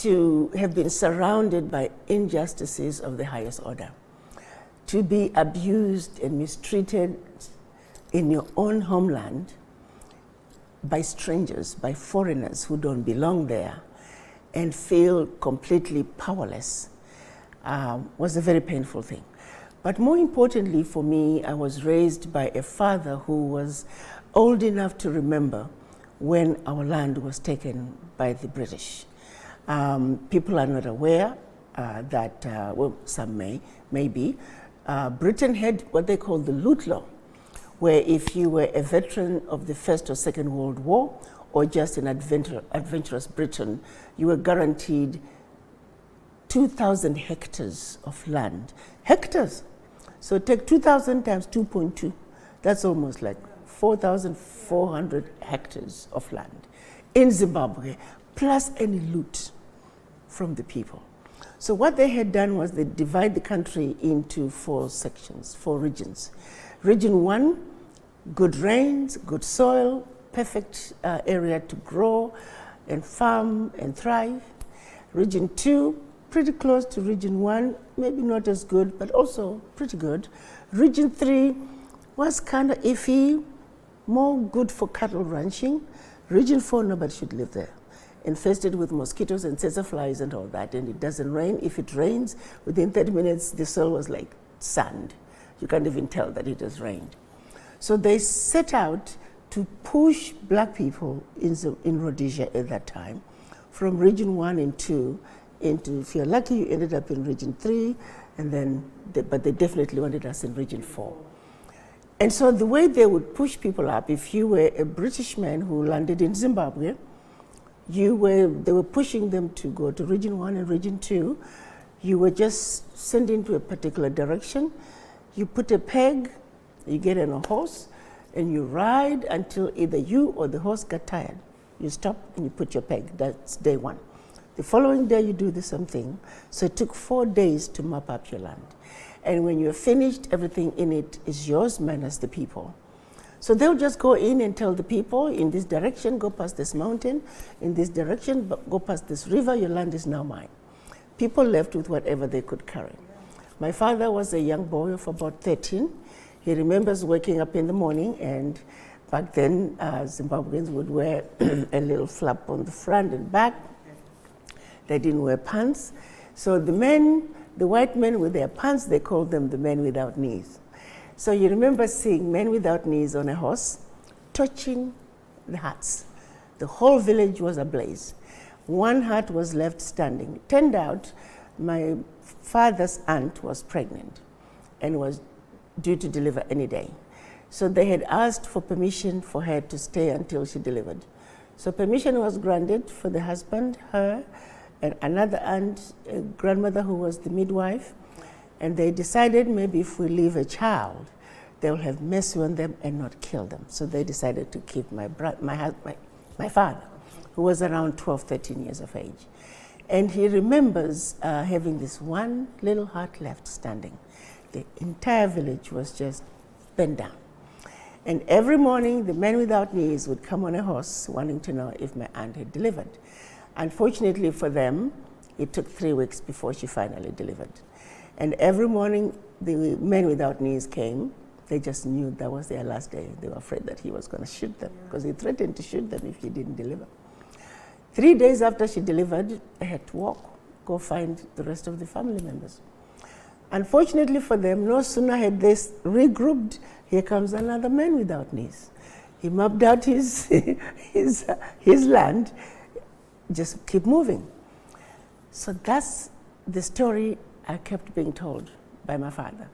to have been surrounded by injustices of the highest order, to be abused and mistreated in your own homeland by strangers, by foreigners who don't belong there, and feel completely powerless was a very painful thing. But more importantly for me, I was raised by a father who was old enough to remember when our land was taken by the British. People are not aware that, well, some may be. Britain had what they called the Loot Law, where if you were a veteran of the First or Second World War, or just an adventurous Briton, you were guaranteed 2,000 hectares of land. Hectares! So take 2,000 times 2.2. That's almost like 4,400 hectares of land in Zimbabwe, plus any loot from the people. So what they had done was they divide the country into 4 sections, 4 regions. Region 1, good rains, good soil, perfect area to grow and farm and thrive. Region 2, pretty close to Region 1, maybe not as good, but also pretty good. Region 3 was kind of iffy, more good for cattle ranching. Region 4, nobody should live there. Infested with mosquitoes and tsetse flies and all that, and it doesn't rain. If it rains, within 30 minutes, the soil was like sand. You can't even tell that it has rained. So they set out to push black people in Rhodesia at that time from Region 1 and 2 into, if you're lucky, you ended up in Region 3, and then, but they definitely wanted us in Region 4. And so the way they would push people up, if you were a British man who landed in Zimbabwe, they were pushing them to go to Region 1 and Region 2. You were just sent into a particular direction. You put a peg, you get on a horse, and you ride until either you or the horse got tired. You stop and you put your peg. That's day 1. The following day you do the same thing. So it took 4 days to map up your land. And when you're finished, everything in it is yours minus the people. So they'll just go in and tell the people, in this direction, go past this mountain, in this direction, go past this river, your land is now mine. People left with whatever they could carry. My father was a young boy of about 13. He remembers waking up in the morning, and back then Zimbabweans would wear a little flap on the front and back. They didn't wear pants. So the white men with their pants, they called them the men without knees. So you remember seeing men without knees on a horse, touching the huts. The whole village was ablaze. One hut was left standing. It turned out my father's aunt was pregnant and was due to deliver any day. So they had asked for permission for her to stay until she delivered. So permission was granted for the husband, her, and another aunt, a grandmother who was the midwife, and they decided maybe if we leave a child, they'll have mercy on them and not kill them. So they decided to keep my father, who was around 12, 13 years of age. And he remembers having this one little hut left standing. The entire village was just bent down. And every morning, the men without knees would come on a horse wanting to know if my aunt had delivered. Unfortunately for them, it took 3 weeks before she finally delivered. And every morning, the men without knees came. They just knew that was their last day. They were afraid that he was going to shoot them, because he threatened to shoot them if he didn't deliver. 3 days after she delivered, they had to walk, go find the rest of the family members. Unfortunately for them, no sooner had they regrouped, here comes another man without knees. He mapped out his land, just keep moving. So that's the story I kept being told by my father.